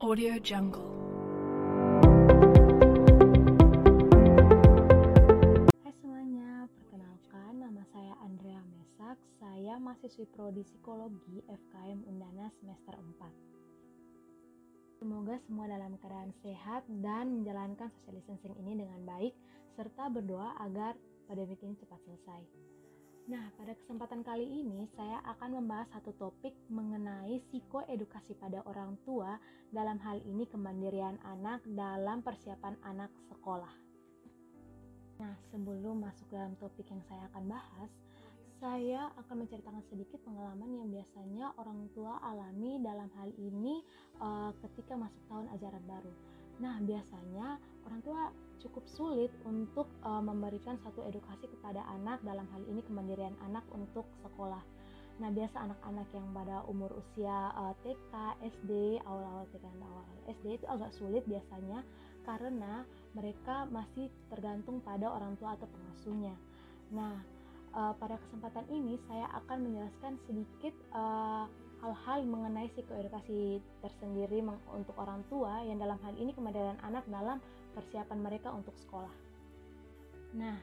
Audio Jungle. Hai semuanya, perkenalkan nama saya Andrea Mesak. Saya mahasiswi Prodi Psikologi FKM Undana semester 4. Semoga semua dalam keadaan sehat dan menjalankan social distancing ini dengan baik, serta berdoa agar pandemi ini cepat selesai. Nah, pada kesempatan kali ini saya akan membahas satu topik mengenai psikoedukasi pada orang tua, dalam hal ini kemandirian anak dalam persiapan anak sekolah. Nah, sebelum masuk dalam topik yang saya akan bahas, saya akan menceritakan sedikit pengalaman yang biasanya orang tua alami dalam hal ini ketika masuk tahun ajaran baru. Nah, biasanya orang tua cukup sulit untuk memberikan satu edukasi kepada anak, dalam hal ini kemandirian anak untuk sekolah. Nah, biasa anak-anak yang pada umur usia TK, SD, awal-awal TK dan awal SD itu agak sulit biasanya karena mereka masih tergantung pada orang tua atau pengasuhnya. Nah, pada kesempatan ini saya akan menjelaskan sedikit hal-hal mengenai psikoedukasi tersendiri untuk orang tua yang dalam hal ini kemandirian anak dalam persiapan mereka untuk sekolah. Nah,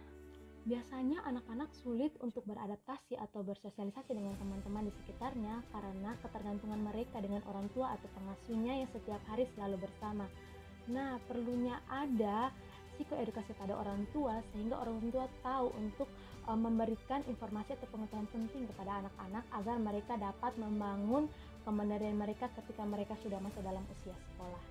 biasanya anak-anak sulit untuk beradaptasi atau bersosialisasi dengan teman-teman di sekitarnya karena ketergantungan mereka dengan orang tua atau pengasuhnya yang setiap hari selalu bersama. Nah, perlunya ada psikoedukasi pada orang tua sehingga orang tua tahu untuk memberikan informasi atau pengetahuan penting kepada anak-anak agar mereka dapat membangun kemandirian mereka ketika mereka sudah masuk dalam usia sekolah.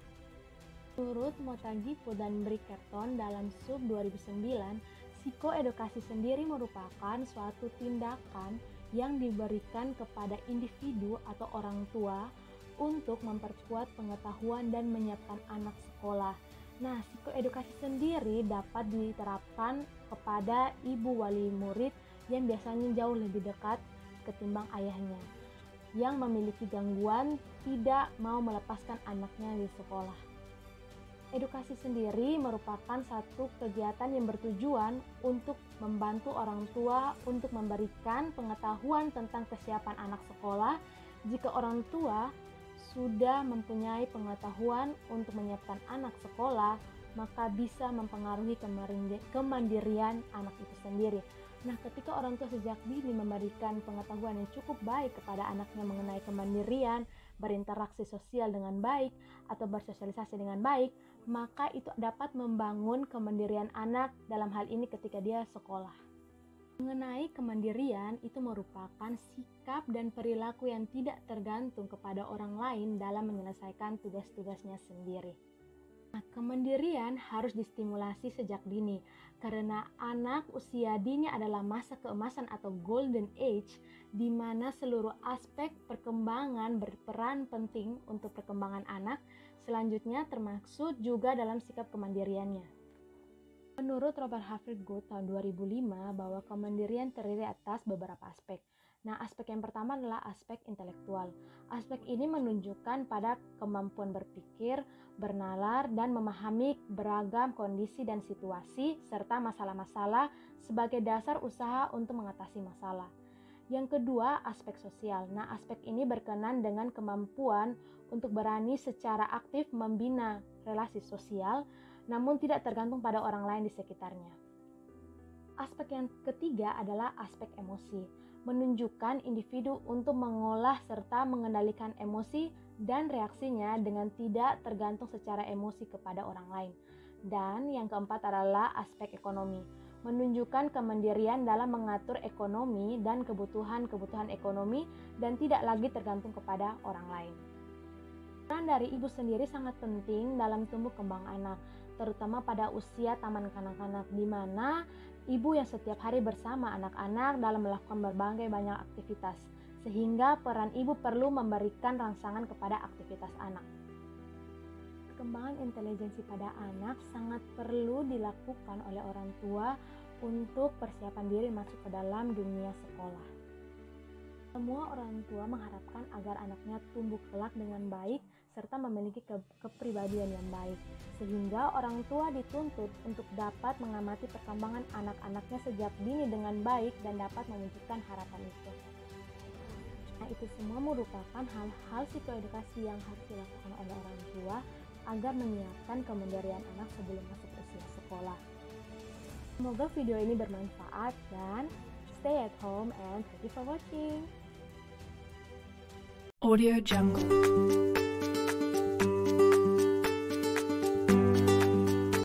Menurut Montague dan Bridgerton dalam sub 2009, psikoedukasi sendiri merupakan suatu tindakan yang diberikan kepada individu atau orang tua untuk memperkuat pengetahuan dan menyiapkan anak sekolah. Nah, psikoedukasi sendiri dapat diterapkan kepada ibu wali murid yang biasanya jauh lebih dekat ketimbang ayahnya, yang memiliki gangguan tidak mau melepaskan anaknya di sekolah. Edukasi sendiri merupakan satu kegiatan yang bertujuan untuk membantu orang tua untuk memberikan pengetahuan tentang kesiapan anak sekolah. Jika orang tua sudah mempunyai pengetahuan untuk menyiapkan anak sekolah, maka bisa mempengaruhi kemandirian anak itu sendiri. Nah, ketika orang tua sejak dini memberikan pengetahuan yang cukup baik kepada anaknya mengenai kemandirian, berinteraksi sosial dengan baik, atau bersosialisasi dengan baik, maka itu dapat membangun kemandirian anak dalam hal ini ketika dia sekolah. Mengenai kemandirian, itu merupakan sikap dan perilaku yang tidak tergantung kepada orang lain dalam menyelesaikan tugas-tugasnya sendiri. Nah, kemandirian harus distimulasi sejak dini, karena anak usia dini adalah masa keemasan atau golden age, di mana seluruh aspek perkembangan berperan penting untuk perkembangan anak, selanjutnya termaksud juga dalam sikap kemandiriannya. Menurut Robert Havergal tahun 2005 bahwa kemandirian terdiri atas beberapa aspek. Nah, aspek yang pertama adalah aspek intelektual. Aspek ini menunjukkan pada kemampuan berpikir, bernalar, dan memahami beragam kondisi dan situasi, serta masalah-masalah sebagai dasar usaha untuk mengatasi masalah. Yang kedua, aspek sosial. Nah, aspek ini berkenan dengan kemampuan untuk berani secara aktif membina relasi sosial, namun tidak tergantung pada orang lain di sekitarnya. Aspek yang ketiga adalah aspek emosi, menunjukkan individu untuk mengolah serta mengendalikan emosi dan reaksinya dengan tidak tergantung secara emosi kepada orang lain. Dan yang keempat adalah aspek ekonomi, menunjukkan kemandirian dalam mengatur ekonomi dan kebutuhan ekonomi dan tidak lagi tergantung kepada orang lain. Peran dari ibu sendiri sangat penting dalam tumbuh kembang anak, terutama pada usia taman kanak-kanak, di mana ibu yang setiap hari bersama anak-anak dalam melakukan berbagai banyak aktivitas, sehingga peran ibu perlu memberikan rangsangan kepada aktivitas anak. Perkembangan intelijensi pada anak sangat perlu dilakukan oleh orang tua untuk persiapan diri masuk ke dalam dunia sekolah. Semua orang tua mengharapkan agar anaknya tumbuh kelak dengan baik serta memiliki kepribadian yang baik, sehingga orang tua dituntut untuk dapat mengamati perkembangan anak-anaknya sejak dini dengan baik dan dapat mewujudkan harapan itu. Nah, itu semua merupakan hal-hal psikoedukasi yang harus dilakukan oleh orang tua agar menyiapkan kemandirian anak sebelum masuk usia sekolah. Semoga video ini bermanfaat dan stay at home and thank you for watching. Audio Jungle.